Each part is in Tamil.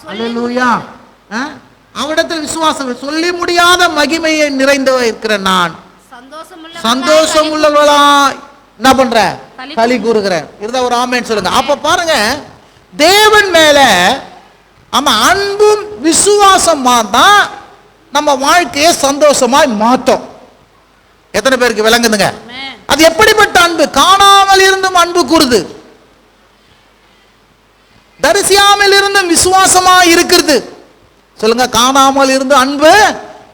அல்லேலூயா. அவரிடத்தில் விசுவாசம், சொல்லி முடியாத மகிமையை நிறைந்த இருக்கிற நான் சந்தோஷம் உள்ளவளா என்ன பண்ற, களி கூறுகிறேன். இருந்தா ஒரு ஆமென் சொல்லுங்க. அப்ப பாருங்க, தேவன் மேல நம்ம அன்பும் விசுவாசமா தான் நம்ம வாழ்க்கையை சந்தோஷமாய் மாத்தோம். எத்தனை பேருக்கு விளங்குதுங்க? அது எப்படிப்பட்ட அன்பு? காணாமல் இருந்தும் அன்பு கூறுது, தரிசியாமல் இருந்தும் விசுவாசமா இருக்கிறது. சொல்லுங்க, காணாமல் இருந்து அன்பு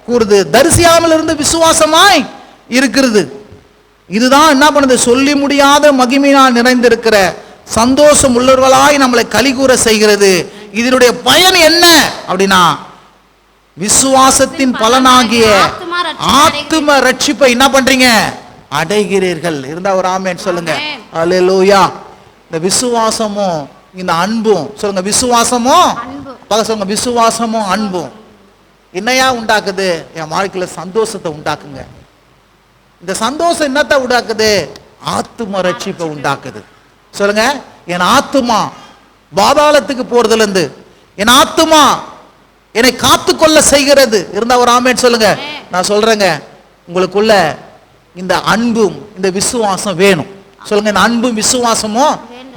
கூறுது, தரிசியாமல் இருந்து விசுவாசமாய் இருக்கிறது. இதுதான் என்ன பண்ணுது? சொல்லி முடியாத மகிமையால் நிறைந்திருக்கிற சந்தோஷம் உள்ளவர்களாய் நம்மளை களிகூற செய்கிறது. இதனுடைய பயன் என்ன அப்படின்னா, விசுவாசத்தின் பலனாகிய ஆத்தும ரட்சிப்பை என்ன பண்றீங்க? அடைகிறீர்கள். இருந்தா ஒரு ஆமென் சொல்லுங்க. அல்லேலூயா. இந்த விசுவாசமும் இந்த அன்பும், சொல்லுங்க, விசுவாசமும் சொல்லுங்க, விசுவாசமும் அன்பும் என்னையா உண்டாக்குது? என் வாழ்க்கையில சந்தோஷத்தை உண்டாக்குங்க. இந்த சந்தோஷம் என்னத்தை உண்டாக்குது? ஆத்தும ரட்சிப்பை உண்டாக்குது. சொல்லுங்க, என் ஆத்துமா பாதாளத்துக்கு போறதுல இருந்து என் ஆத்துமா என்னை காத்துக்கொள்ள செய்கிறது. இருந்தா ஒரு ஆமென் சொல்லுங்க. நான் சொல்றேங்க, உங்களுக்குள்ள இந்த அன்பும் இந்த விசுவாசம் வேணும். சொல்லுங்க, இந்த அன்பும் விசுவாசமும்,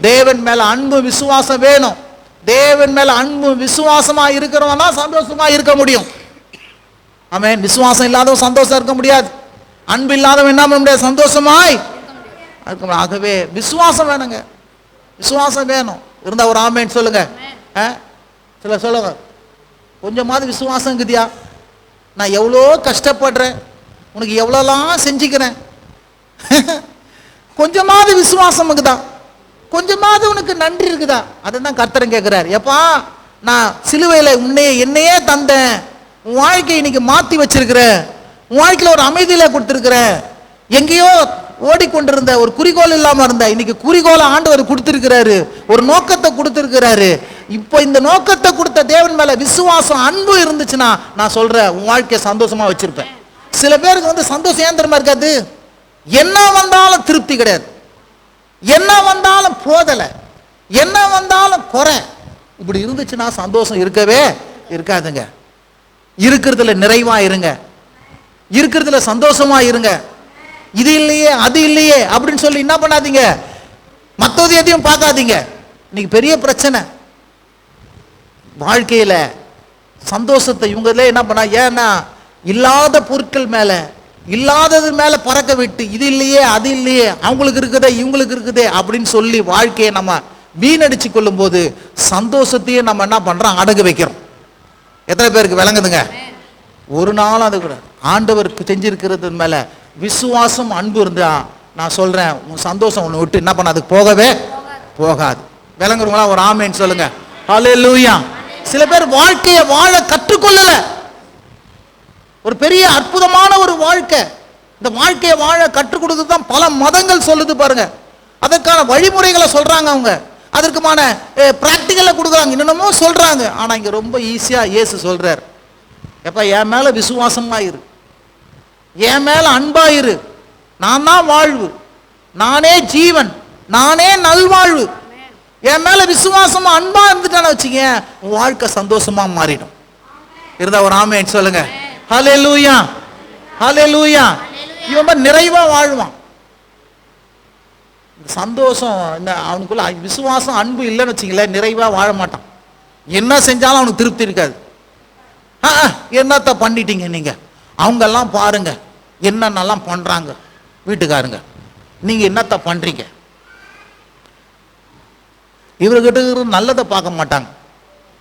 தேவன் மேல அன்பு விசுவாசம் வேணும். தேவன் மேல அன்பு விசுவாசமா இருக்கிறவனா சந்தோஷமா இருக்க முடியும். ஆமென். விசுவாசம் இல்லாதவன் சந்தோஷம் இருக்க முடியாது. அன்பு இல்லாதவன் என்ன பண்ண முடியாது? சந்தோஷமாய் இருக்க முடியாது. ஆகவே விசுவாசம் வேணுங்க, விசுவாசம் வேணும். இருந்தா ஒரு ஆமென் சொல்லுங்க. சொல்லுங்க, கொஞ்சமாவது விசுவாசம் இருக்குதியா? நான் எவ்வளோ கஷ்டப்படுறேன், உனக்கு எவ்வளோலாம் செஞ்சுக்கிறேன், கொஞ்சமாவது விசுவாசம் இருக்குதா? கொஞ்சமாவது உனக்கு நன்றி இருக்குதா? அதுதான் கர்த்தர் கேட்கிறார். எப்பா, நான் சிலுவையில் என்னையே தந்தேன், உன் வாழ்க்கையை இன்னைக்கு மாற்றி வச்சிருக்கிற, உன் வாழ்க்கையில் ஒரு அமைதியில கொடுத்துருக்கிற, எங்கேயோ ஓடிக்கொண்டிருந்த ஒரு குறிக்கோள் இல்லாம இருந்த, இன்னைக்கு குறிக்கோளை ஆண்டவர் கொடுத்திருக்கிறாரு, ஒரு நோக்கத்தை கொடுத்திருக்கிறாரு. இப்போ இந்த நோக்கத்தை கொடுத்த தேவன் மேல விசுவாசம் அன்பு இருந்துச்சுன்னா நான் சொல்றேன், உன் வாழ்க்கையை சந்தோஷமா வச்சிருப்பேன். சில பேருக்கு வந்து சந்தோஷம் ஏன் தெரியுமா இருக்காது? என்ன வந்தாலும் திருப்தி கிடையாது, என்ன வந்தாலும் போதலை, என்ன வந்தாலும் குறை. இப்படி இருந்துச்சுன்னா சந்தோஷம் இருக்கவே இருக்காதுங்க. இருக்கிறதுல நிறைவா இருங்க, இருக்கிறதுல சந்தோஷமா இருங்க. இது இல்லையே அது இல்லையே அப்படின்னு சொல்லி என்ன பண்ணாதீங்க, மற்றது எதையும் பார்க்காதீங்க. இன்னைக்கு பெரிய பிரச்சனை வாழ்க்கையில சந்தோஷத்தை இவங்களே என்ன பண்ணா, ஏன்னா இல்லாத பொருட்கள் மேல இல்லாதது மேல பறக்க விட்டு, இது இல்லையே அது இல்லையே, அவங்களுக்கு இருக்குதே இவங்களுக்கு இருக்குதே அப்படின்னு சொல்லி வாழ்க்கையை நம்ம வீணடிச்சு கொள்ளும் போது சந்தோஷத்தையே நம்ம என்ன பண்றோம்? அடகு வைக்கிறோம். எத்தனை பேருக்கு விளங்குதுங்க? ஒரு நாள் அது கூட ஆண்டவருக்கு செஞ்சிருக்கிறது மேல விசுவாசம் அன்பு இருந்தா நான் சொல்றேன், உன் சந்தோஷம் ஒன்று விட்டு என்ன பண்ண, அதுக்கு போகவே போகாது. விளங்குறவங்களா ஒரு ஆமென் சொல்லுங்க. அல்லேலூயா. சில பேர் வாழ்க்கையை வாழ கற்றுக்கொள்ளல. ஒரு பெரிய அற்புதமான ஒரு வாழ்க்கை, இந்த வாழ்க்கையை வாழ கற்றுக் கொடுத்து தான் பல மதங்கள் சொல்லுது பாருங்க. அதற்கான வழிமுறைகளை சொல்றாங்க, அவங்க அதற்குமான பிராக்டிக்கலை கொடுக்குறாங்க, என்னென்னமோ சொல்றாங்க. ஆனா இங்க ரொம்ப ஈஸியா இயேசு சொல்றார், எப்ப என் மேல விசுவாசமா இரு, என் மேல அன்பா இரு, நான் தான் வாழ்வு, நானே ஜீவன், நானே நல்வாழ்வு. என் மேல விசுவாசமா அன்பா இருந்துட்டான்னு வச்சுக்க, உன் வாழ்க்கை சந்தோஷமா மாறிடும். இருந்தா ஒரு ஆமென் சொல்லுங்க. ஹல்லேலூயா, ஹல்லேலூயா. இவன் நிறைவா வாழ்வான். சந்தோஷம் அவனுக்குள்ள விசுவாசம் அன்பு இல்லைன்னு வச்சுங்களேன், நிறைவா வாழ மாட்டான். என்ன செஞ்சாலும் அவனுக்கு திருப்தி இருக்காது. என்னத்த பண்ணிட்டீங்க நீங்க, அவங்கெல்லாம் பாருங்க என்னென்னலாம் பண்றாங்க வீட்டுக்காரங்க, நீங்க என்னத்த பண்றீங்க? இவர்கிட்ட நல்லதை பார்க்க மாட்டாங்க,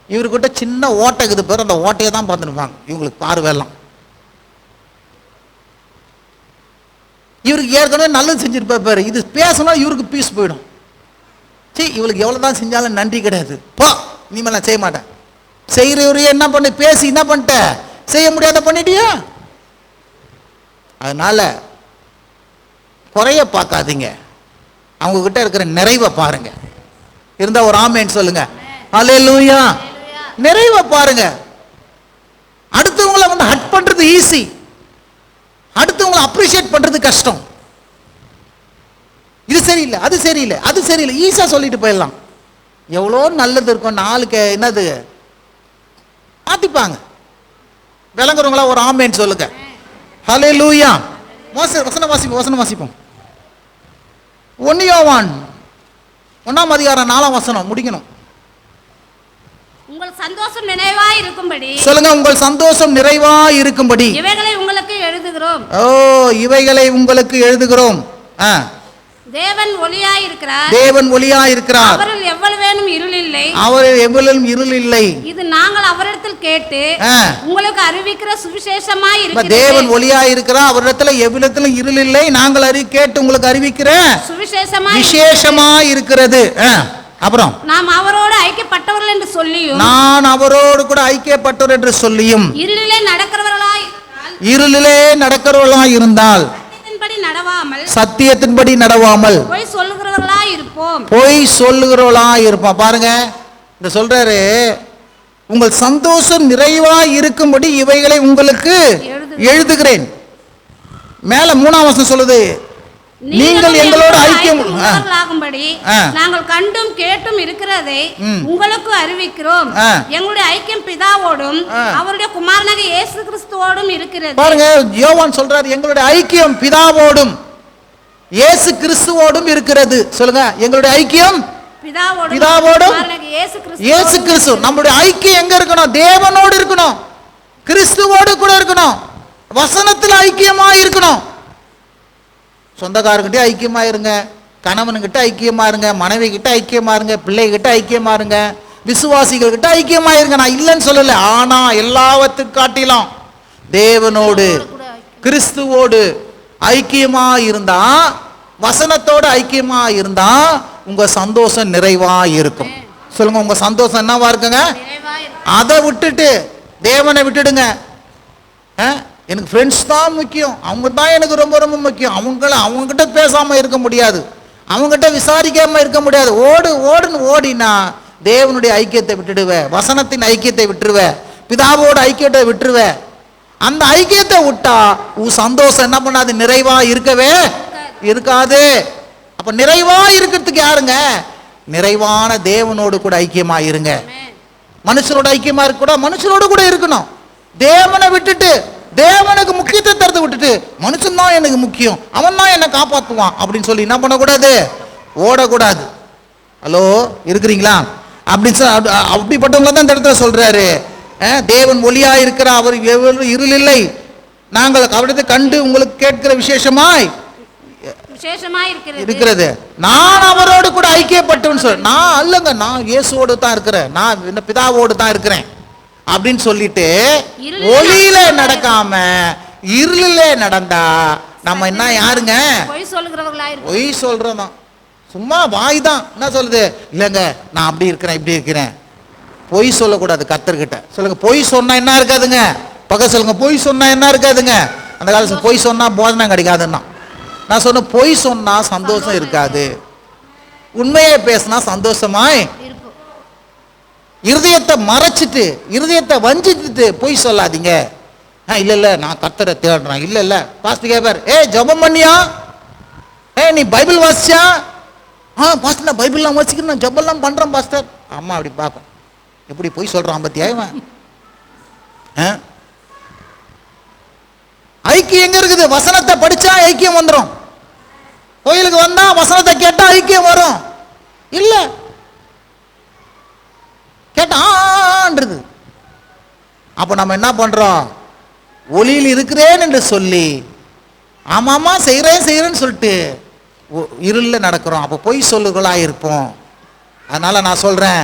இவர்கிட்ட சின்ன ஓட்டை இருக்குது பேர், அந்த ஓட்டையை தான் பார்த்துருப்பாங்க. இவங்களுக்கு பார்வையெல்லாம் இவருக்கு ஏற்கனவே நல்லது செஞ்சிருப்பார் பாரு, இது பேசினா இவருக்கு பீஸ் போயிடும். சரி, இவளுக்கு எவ்வளோதான் செஞ்சாலும் நன்றி கிடையாது, போ இனிமேல் நான் செய்ய மாட்டேன். செய்கிறவரையே என்ன பண்ண, பேசி என்ன பண்ணிட்ட, செய்ய முடியாத பண்ணிட்டியா? அதனால குறைய பார்க்காதீங்க, அவங்க கிட்ட இருக்கிற நிறைவை பாருங்க. இருந்தா ஒரு ஆமென் சொல்லுங்க. அல்லேலூயா. நிறைவை பாருங்க. அடுத்தவங்களை வந்து ஹட் பண்றது ஈஸி, அடுத்தவங்களை அப்ரிஷியேட் பண்றது கஷ்டம். இது சரியில்லை அது சரியில்லை அது சரியில்லை ஈஸியா சொல்லிட்டு போயிடலாம். எவ்வளோ நல்லது இருக்கும், நாளுக்கு என்னது மாத்திப்பாங்க. விளங்குறவங்களா ஒரு ஆமேன் சொல்லுங்க. ஹல்லேலூயா. வசனம் வாசிப்போம். 1 யோவான் 1:4 முடிக்கணும். உங்கள் சந்தோஷம் நிறைவாய் இருக்கும்படி சொல்லுங்க, உங்கள் சந்தோஷம் நிறைவாய் இருக்கும்படி இவைகளை உங்களுக்கு எழுதுகிறோம். இவைகளை உங்களுக்கு எழுதுகிறோம். தேவன் ஒளியாய் இருக்கிறார். தேவன் ஒளியாய் இருக்கிறார். அவரில் எவ்வளவேனும் இருள் இல்லை. அவரில் எவ்வளவும் இருள் இல்லை. இது நாங்கள் அவரிடத்தில் கேட்டு உங்களுக்கு அறிவிக்கிற சுவிசேஷமாய் இருக்கிறது. தேவன் ஒளியாய் இருக்கிறார், அவரிடத்தில் எவ்வளத்திலும் இருள் இல்லை. நாங்கள் கேட்டு உங்களுக்கு அறிவிக்கிற விசேஷமாய் இருக்கிறது. அப்புறம் நாம் அவரோடு ஐக்கியப்பட்டவர்கள் என்று சொல்லியும், நான் அவரோடு கூட ஐக்கியப்பட்டவர் என்று சொல்லியும், இருளிலே நடக்கிறவர்களாய் இருந்தால் சத்தியத்தின்படி நடவாமல் பொய் சொல்லுகிறவர்களாய் இருப்போம். பாருங்க, இந்த சொல்றாரு, உங்கள் சந்தோஷம் நிறைவாய் இருக்கும்படி இவைகளை உங்களுக்கு எழுதுகிறேன். மேல 3ஆம் வசனம் சொல்லுது, நீங்கள் எங்களோடு ஐக்கியமாகும்படி நாங்கள் கண்டும் கேட்டும் இருக்கிறதை உங்களுக்கு அறிவிக்கிறோம். எங்களுடைய ஐக்கியம் பிதாவோடும் அவருடைய குமாரனாகிய இயேசு கிறிஸ்துவோடும் இருக்கிறது. பாருங்க, யோவான் சொல்றாரு, எங்களுடைய ஐக்கியம் பிதாவோடும் இயேசு கிறிஸ்துவோடும் இருக்கிறது. சொல்லுங்க, எங்களுடைய ஐக்கியம் பிதாவோடும் இயேசு கிறிஸ்து. நம்மளுடைய ஐக்கியம் எங்க இருக்கணும்? தேவனோடு இருக்கணும், கிறிஸ்துவோடு கூட இருக்கணும், வசனத்தில் ஐக்கியமா இருக்கணும். சொந்தக்காரர்கிட்ட ஐக்கியமா இருங்க, கணவன்கிட்ட ஐக்கியமா இருங்க, மனைவி கிட்ட ஐக்கியமா இருங்க, பிள்ளைகிட்ட ஐக்கியமா இருங்க, விசுவாசிகள் கிட்ட ஐக்கியமா இருங்க. நான் இல்லைன்னு சொல்லல. ஆனா எல்லாவற்றுக்கு காட்டிலும் தேவனோடு கிறிஸ்துவோடு ஐக்கியமா இருந்தா, வசனத்தோடு ஐக்கியமா இருந்தா உங்க சந்தோஷம் நிறைவா இருக்கும். சொல்லுங்க, உங்க சந்தோஷம் என்னவா இருக்குங்க? அதை விட்டுட்டு தேவனை விட்டுடுங்க. எனக்கு ஃப்ரெண்ட்ஸ் தான் முக்கியம், அவங்க தான் எனக்கு ரொம்ப ரொம்ப முக்கியம், அவங்ககிட்ட பேசாமல் இருக்க முடியாது, அவங்ககிட்ட விசாரிக்காமல் இருக்க முடியாது. ஓடுன்னு ஓடினா தேவனுடைய ஐக்கியத்தை விட்டுடுவேன், வசனத்தின் ஐக்கியத்தை விட்டுருவேன், பிதாவோட ஐக்கியத்தை விட்டுருவேன். அந்த ஐக்கியத்தை விட்டா உன் சந்தோஷம் என்ன பண்ணாது? நிறைவா இருக்கவே இருக்காது. அப்ப நிறைவா இருக்கிறதுக்கு யாருங்க? நிறைவான தேவனோடு கூட ஐக்கியமா இருங்க. மனுஷனோட ஐக்கியமா இருக்க கூட மனுஷனோடு கூட இருக்கணும். தேவனை விட்டுட்டு, தேவனுக்கு முக்கியத்தை தரத்தை விட்டுட்டு, மனுஷன் தான் எனக்கு முக்கியம், அவன் தான் என்னை காப்பாற்றுவான் அப்படின்னு சொல்லி என்ன பண்ணக்கூடாது? ஓடக்கூடாது. ஹலோ, இருக்கிறீங்களா? அப்படிப்பட்டவங்கள தான் இந்த இடத்துல சொல்றாரு, தேவன் ஒளியா இருக்கிறார், அவர் இருள் இல்லை. நாங்கள் அவரிடத்தை கண்டு உங்களுக்கு கேட்கிற விசேஷமாய் இருக்கிறது. நான் அவரோடு கூட ஐக்கியப்பட்டவன் சொல்ல, நான் அல்லங்க, நான் இயேசுவோடு தான் இருக்கிறேன், நான் என்ன பிதாவோடு தான் இருக்கிறேன் அப்படின்னு சொல்லிட்டு ஒளியில நடக்காம இருளிலே நடந்தா நம்ம என்ன யாருங்க? பொய் சொல்றோம். சும்மா வாய் தான் என்ன சொல்லுது? இல்லைங்க, நான் அப்படி இருக்கிறேன் இப்படி இருக்கிறேன். பொய் சொல்லக்கூடாது கர்த்தர்கிட்ட. சொல்லுங்க, பொய் சொன்னா என்ன இருக்காதுங்க? பக்கம் சொல்லுங்க, பொய் சொன்னா என்ன இருக்காதுங்க? அந்த காலத்துல பொய் சொன்னா போதனை கிடைக்காதுன்னா, நான் சொன்ன பொய் சொன்னா சந்தோஷம் இருக்காது. உண்மையை பேசினா சந்தோஷமாய், இருதயத்தை மறைச்சிட்டு இருதயத்தை வஞ்சிட்டு பொய் சொல்லாதீங்க. இல்ல நான் கர்த்தரை தேடுறேன். இல்ல பாஸ்டர் கேப்பார், ஜெபம் பண்ணியா? நீ பைபிள் வாசிச்சா? பாஸ்டர் நான் பைபிள்லாம் வாசிக்கிறேன், நான் ஜெபம்லாம் பண்றேன் பாஸ்டர். அம்மா அப்படி பார்ப்பேன், எப்படி பொய் சொல்றான் பத்தியா இவன்? ஐக்கியம் எங்க இருக்குது? வசனத்தை படிச்சா ஐக்கியம் வந்துடும். கோயிலுக்கு வந்தா வசனத்தை கேட்டா ஐக்கியம் வரும். இல்ல கேட்டான்றது. அப்ப நம்ம என்ன பண்றோம்? ஒளியில் இருக்கிறேன் என்று சொல்லி ஆமாமா செய்யறேன்னு சொல்லிட்டு இருள்ல நடக்கிறோம். அப்ப பொய் சொல்லுகளா இருப்போம். அதனால நான் சொல்றேன்,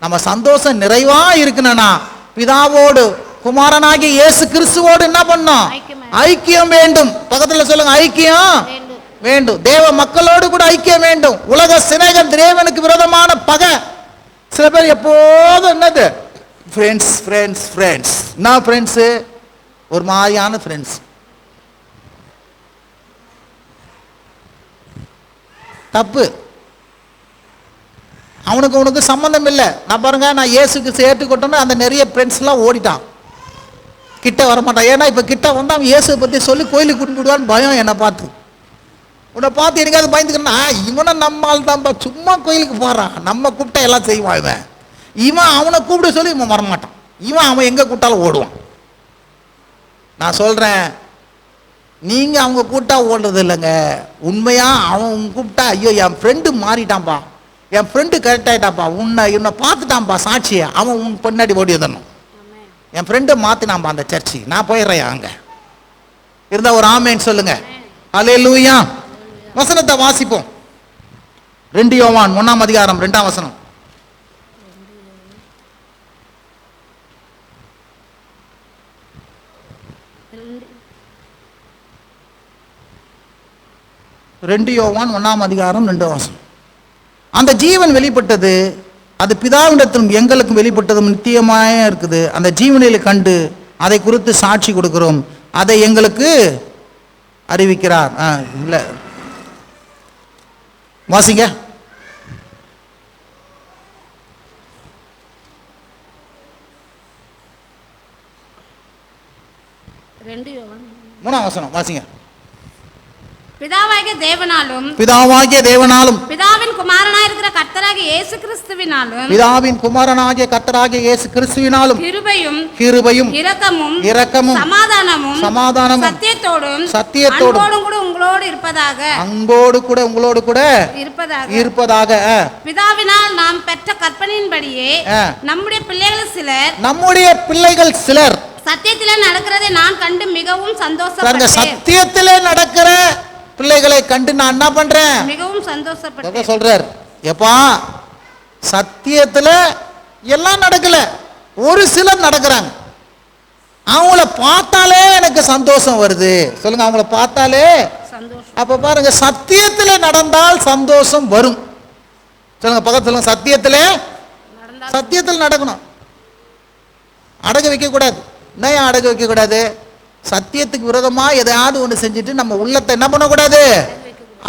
நம்ம சந்தோஷம் நிறைவா இருக்கணும்னா பிதாவோடு குமாரனாகிய இயேசு கிறிஸ்துவோடு என்ன பண்ணோம்? ஐக்கியம் வேண்டும். பக்கத்துல சொல்லுங்க, ஐக்கியம் வேண்டும். தேவ மக்களோடு கூட ஐக்கியம் வேண்டும். உலக சிநேகம் தேவனுக்கு விரோதமான பகை. சில பேர் எப்போதும் என்னது ஃப்ரெண்ட்ஸ் ஃப்ரெண்ட்ஸ் ஃப்ரெண்ட்ஸ். என்ன ஃப்ரெண்ட்ஸு? ஒரு மாதிரியான ஃப்ரெண்ட்ஸ். தப்பு. அவனுக்கு சம்மந்தம் இல்லை. நான் பாருங்க, நான் இயேசுக்கு சேர்த்து கொட்டோன்னு அந்த நிறைய ஃப்ரெண்ட்ஸ்லாம் ஓடிட்டான், கிட்ட வரமாட்டான். ஏன்னா இப்போ கிட்ட வந்து அவன் இயேசுவை பற்றி சொல்லி கோயிலுக்கு கூட்டிட்டு விடுவான்னு பயம். என்னை பார்த்து, உன்னை பார்த்து எனக்காவது பயந்துக்கிறேன்னா, இவனை நம்மால் தான்ப்பா சும்மா கோயிலுக்கு போகிறான், நம்ம கூப்பிட்டா எல்லாம் செய்வான். இவன் அவனை கூப்பிட சொல்லி இவன் வரமாட்டான். அவன் எங்கே கூட்டாலும் ஓடுவான். நான் சொல்கிறேன், நீங்கள் அவங்க கூட்டா ஓடுறது இல்லைங்க. உண்மையாக அவன் கூப்பிட்டா, ஐயோ என் ஃப்ரெண்டு மாறிட்டான்ப்பா, என் ஃப்ரெண்டு கரெக்ட் ஆகிட்டான்ப்பா, உன்னை பார்த்துட்டான்ப்பா சாட்சியை, அவன் உன் பின்னாடி ஓடி வந்துடணும். என் ஃப்ரெண்டை மாற்றினான்ப்பா அந்த சர்ச்சு, நான் போயிடுறேன் அங்கே இருந்தால் ஒரு ஆமேன்னு சொல்லுங்க. அல்லேலூயா. வசனத்தை வாசிப்போம். 2 யோவான் 1ஆம் அதிகாரம் 2ஆம் வசனம். யோவான் 1ஆம் அதிகாரம் 2ஆம் வசனம். அந்த ஜீவன் வெளிப்பட்டது, அது பிதாவிடத்திலும் எங்களுக்கும் வெளிப்பட்டதும் நித்தியமாக இருக்குது. அந்த ஜீவனில் கண்டு அதை குறித்து சாட்சி கொடுக்கிறோம், அதை எங்களுக்கு அறிவிக்கிறார். இல்லை வாசிங்க. மூணாம் வசனம் வாசிங்க. பிதாவாகிய தேவனாலும் பிதாவின் குமாரனாகிய இருக்கிற கர்த்தராகிய இயேசு கிறிஸ்துவினாலும் கிருபையும் இரக்கமும் சமாதானமும் சத்தியத்தோடும் கூட உங்களோடு கூட இருப்பதாக பிதாவினால் நாம் பெற்ற கற்பனையின்படியே நம்முடைய பிள்ளைகள் சிலர் சத்தியத்திலே நடக்கிறதை நான் கண்டு மிகவும் சந்தோஷப்பட்டேன். சத்தியத்திலே நடக்கிற பிள்ளைகளை கண்டு நான் என்ன பண்றேன்? மிகவும் சந்தோஷப்பட்டேன் சொல்றார். எப்பா, சத்தியத்துல எல்லாம் நடக்கல, ஒரு சிலர் நடக்கிறாங்க. அவங்கள பார்த்தாலே எனக்கு சந்தோஷம் வருது. சொல்லுங்க, அவங்கள பார்த்தாலே சந்தோஷம். அப்ப பாருங்க, சத்தியத்துல நடந்தால் சந்தோஷம் வரும். சொல்லுங்க, பக்கத்துல சொல்லுங்க, சத்தியத்தில் நடக்கணும். அடகு வைக்க கூடாது. என்ன அடகு வைக்க கூடாது? சத்தியத்துக்கு விரோதமா எதையாவது ஒன்று செஞ்சுட்டு நம்ம உள்ளத்தை என்ன பண்ணக்கூடாது?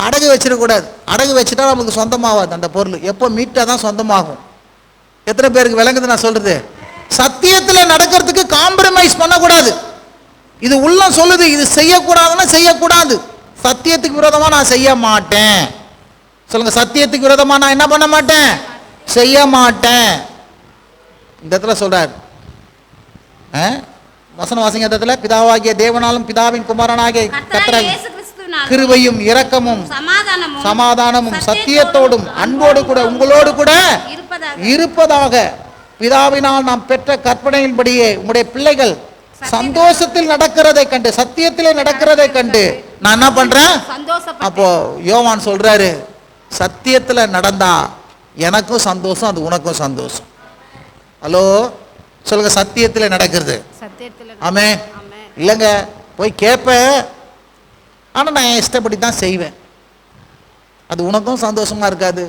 அடகு வச்சிடக்கூடாது. அடகு வச்சுட்டா நமக்கு சொந்தமாகாது அந்த பொருள். எப்போ மீட்டா தான் சொந்தமாகும். எத்தனை பேருக்கு விளங்குது நான் சொல்றது? சத்தியத்தில் நடக்கிறதுக்கு காம்ப்ரமைஸ் பண்ணக்கூடாது. இது உள்ளம் சொல்லுது, இது செய்யக்கூடாதுன்னா செய்யக்கூடாது. சத்தியத்துக்கு விரோதமா நான் செய்ய மாட்டேன். சொல்லுங்க, சத்தியத்துக்கு விரோதமா நான் என்ன பண்ண மாட்டேன்? செய்ய மாட்டேன். இந்த இடத்துல சொல்றாரு, வசன வாசிங்க. இடத்துல பிதாவாகிய தேவனாலும் பிதாவின் குமாரனாகிய கர்த்தராகிய கிருபையும் இரக்கமும் சமாதானமும் சத்தியத்தோடும் அன்போடு கூட உங்களோடு கூட இருப்பதாக பிதாவினால் நாம் பெற்ற கற்பனையின்படியே உங்களுடைய பிள்ளைகள் சந்தோஷத்தில் நடக்கிறதை கண்டு, சத்தியத்திலே நடக்கிறதை கண்டு நான் என்ன பண்றேன்? அப்போ யோவான் சொல்றாரு, சத்தியத்துல நடந்தா எனக்கும் சந்தோஷம், அது உனக்கும் சந்தோஷம். ஹலோ சொல்லுங்க, சத்தியத்தில் நடக்கிறது. ஆமென். இல்லைங்க, போய் கேட்பேன், ஆனால் நான் என் இஷ்டப்படி தான் செய்வேன். அது உனக்கும் சந்தோஷமா இருக்காது.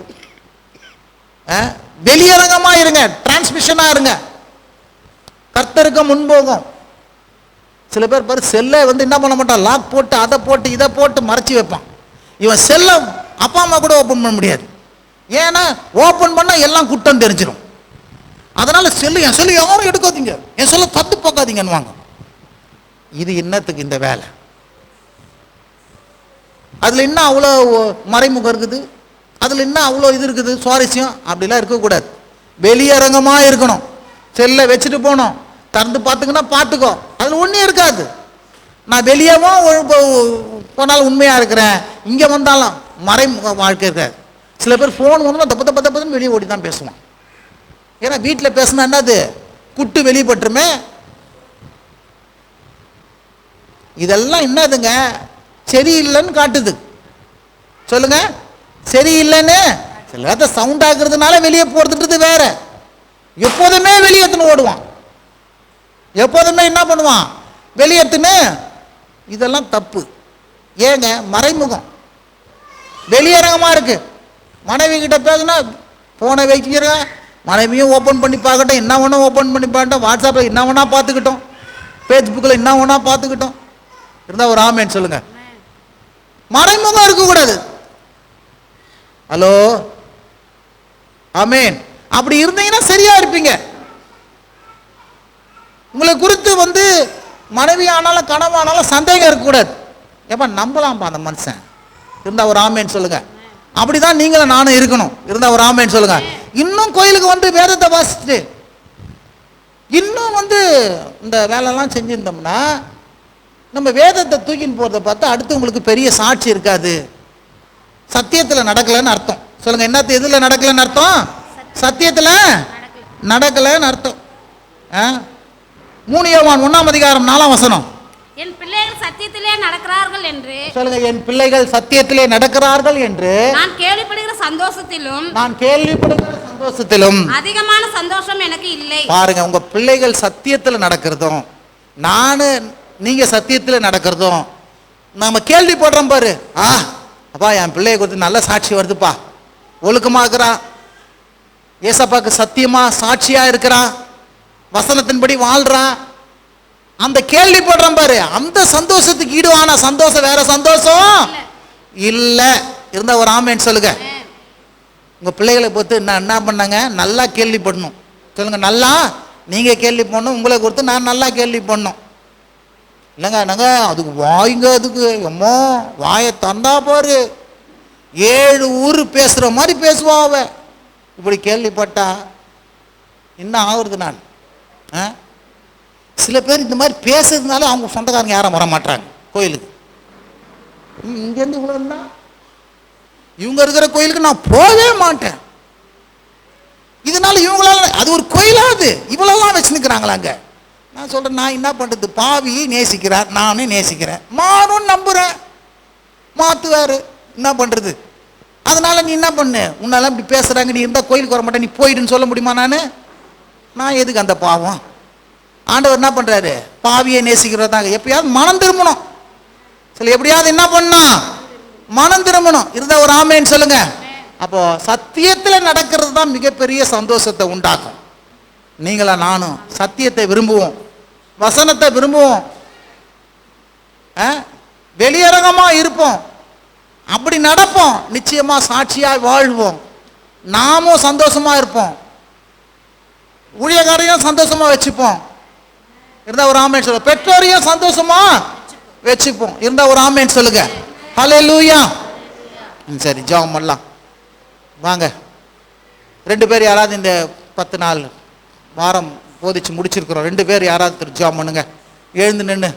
வெளியரங்கமா இருங்க, டிரான்ஸ்மிஷனா இருங்க, கர்த்தருக்கு முன்போகும். சில பேர் பாரு, செல்லை என்ன பண்ண மாட்டான், லாக் போட்டு அதை போட்டு இதை போட்டு மறைச்சி வைப்பான். இவன் செல்லை அப்பா அம்மா கூட ஓப்பன் பண்ண முடியாது. ஏன்னா ஓப்பன் பண்ணால் எல்லாம் குற்றம் தெரிஞ்சிடும். அதனால என் சொல்லி யாரும் எடுக்காதீங்க, என் சொல்ல தத்து போக்காதீங்கன்னு. இது என்னத்துக்கு இந்த வேலை? அதுல என்ன அவ்வளோ மறைமுகம் இருக்குது, அதுல என்ன அவ்வளோ இது இருக்குது, சுவாரஸ்யம்? அப்படிலாம் இருக்கக்கூடாது. வெளியரங்கமா இருக்கணும். செல்லை வச்சுட்டு போனோம், திறந்து பார்த்துங்கன்னா பார்த்துக்கோ, அதுல ஒன்றும் இருக்காது. நான் வெளியவும் போனாலும் உண்மையா இருக்கிறேன், இங்க வந்தாலும் மறைமுக வாழ்க்கை இருக்காது. சில பேர் ஃபோன் வந்து தப்பு தப்பு தப்புன்னு வெளியே ஓடி தான் பேசுவான். ஏன்னா வீட்டில் பேசினா என்னது, குட்டு வெளிப்பட்டுருமே. இதெல்லாம் என்னதுங்க, சரியில்லைன்னு காட்டுது. சொல்லுங்க, சரியில்லைன்னு. சில நேரத்தை சவுண்ட் ஆக்குறதுனால வெளியே போடுறது வேற. எப்போதுமே வெளியேற்றுன்னு ஓடுவான், எப்போதுமே என்ன பண்ணுவான், வெளியேற்றுன்னு. இதெல்லாம் தப்பு. ஏங்க, மறைமுகம். வெளியரங்கமா இருக்கு. மனைவி கிட்ட பேசுனா போனை வைக்கிறேன், மனைவியும் ஓப்பன் பண்ணி பார்க்கட்டும், என்ன வேணா ஓப்பன் பண்ணி பார்க்கட்டும், வாட்ஸ்அப்பில் என்ன வேணா பார்த்துக்கிட்டோம், ஃபேஸ்புக்கில் என்ன வேணா பார்த்துக்கிட்டோம். இருந்தால் ஒரு ஆமேன்னு சொல்லுங்க. மறைமுகம் இருக்கக்கூடாது. ஹலோ ஆமேன். அப்படி இருந்தீங்கன்னா சரியா இருப்பீங்க. உங்களை குறித்து மனைவி ஆனாலும் கனவானாலும் சந்தேகம் இருக்கக்கூடாது. ஏப்பா நம்பலாம்ப்பா அந்த மனுஷன். இருந்தால் ஒரு ஆமேன்னு சொல்லுங்க. அப்படிதான் நீங்களும் நானும் இருக்கணும். இருந்தால் ஒரு ஆமேன்னு சொல்லுங்க. இன்னும் கோயிலுக்கு வேதத்தை வாசிச்சுட்டு இன்னும் இந்த வேலைலாம் செஞ்சுருந்தோம்னா நம்ம வேதத்தை தூக்கின்னு போகிறத பார்த்தா அடுத்தவங்களுக்கு பெரிய சாட்சி இருக்காது. சத்தியத்தில் நடக்கலைன்னு அர்த்தம். சொல்லுங்க, என்னத்து எதில் நடக்கலைன்னு அர்த்தம்? சத்தியத்தில் நடக்கலைன்னு அர்த்தம். 3 யோவான் 1:4 என் பிள்ளைகள் சத்தியத்திலே நடக்கிறார்கள் என்று சொல்லுங்க, என் பிள்ளைகள் சத்தியத்திலே நடக்கிறார்கள் என்று நான் கேள்விப்படுகிற சந்தோஷத்திலும் அதிகமான சந்தோஷம் எனக்கு இல்லை. பாருங்க, உங்க பிள்ளைகள் சத்தியத்தில் நடக்கிறதும் நீங்க சத்தியத்தில் நடக்கிறதும் நம்ம கேள்விப்படுறோம் பாரு. அப்பா என் பிள்ளைய குறித்து நல்ல சாட்சி வருதுப்பா, ஒழுக்கமா இருக்கிறான், ஏசப்பாக்கு சத்தியமா சாட்சியா இருக்கிறான், வசனத்தின்படி வாழ்றான், அந்த கேள்விப்படுறோம் பாரு, அந்த சந்தோஷத்துக்கு ஈடுவான சந்தோஷம் வேற சந்தோஷம் இல்ல. இருந்த ஒரு ஆமேன்னு சொல்லுங்க. உங்க பிள்ளைகளை பொறுத்து என்ன பண்ணாங்க? நல்லா கேள்விப்படணும். சொல்லுங்க, நல்லா நீங்க கேள்வி பண்ணணும், உங்களை குறித்து நான் நல்லா கேள்வி பண்ணணும். இல்லைங்க நாங்க அதுக்கு வாய்ங்க, அதுக்கு எம்மோ வாயை தந்தா பாரு 7 ஊர் பேசுற மாதிரி பேசுவா அவ. இப்படி கேள்விப்பட்டா என்ன ஆகுறது? நான் சில பேர் இந்த மாதிரி பேசுறதுனால அவங்க சொந்தக்காரங்க யாரும் வர மாட்டாங்க கோயிலுக்கு. இங்கேருந்து இவ்வளோ இவங்க இருக்கிற கோயிலுக்கு நான் போகவே மாட்டேன். இதனால இவங்களால அது ஒரு கோயிலாது இவ்வளோலாம் வச்சுருக்கிறாங்களாங்க. நான் சொல்கிறேன், நான் என்ன பண்ணுறது? பாவியை நேசிக்கிறார், நானே நேசிக்கிறேன், மாறும் நம்புகிறேன், மாற்றுவார், என்ன பண்ணுறது? அதனால் நீ என்ன பண்ணு, உன்னால இப்படி பேசுகிறாங்க, நீ இருந்தால் கோயிலுக்கு வர மாட்டேன், நீ போயிடுன்னு சொல்ல முடியுமா? நான் எதுக்கு அந்த பாவம்? ஆண்டவர் என்ன பண்ணுறாரு? பாவியை நேசிக்கிறதாங்க. எப்படியாவது மனம் திரும்பணும். சில எப்படியாவது என்ன பண்ணணும்? மனம் திரும்பணும். இருந்தால் ஒரு ஆமேன்னு சொல்லுங்க. அப்போ சத்தியத்தில் நடக்கிறது தான் மிகப்பெரிய சந்தோஷத்தை உண்டாக்கும். நீங்களா நானும் சத்தியத்தை விரும்புவோம், வசனத்தை விரும்புவோம், வெளியரங்கமாக இருப்போம், அப்படி நடப்போம், நிச்சயமா சாட்சியாக வாழ்வோம், நாமும் சந்தோஷமா இருப்போம், ஊழியக்காரையும் சந்தோஷமா வச்சுப்போம். இருந்தா ஒரு ஆமேன் சொல்லுங்க. பெற்றோரையும் சந்தோஷமா வச்சுப்போம். இருந்தா ஒரு ஆமேன் சொல்லுங்க. ஹல்லேலூயா. சரி, ஜெபம் பண்ணலாம் வாங்க. 2 பேர் யாராவது இந்த 10 நாள் வாரம் போதிச்சு முடிச்சிருக்கிறோம், 2 பேர் யாராவது ஜெபம் பண்ணுங்க. எழுந்து நின்று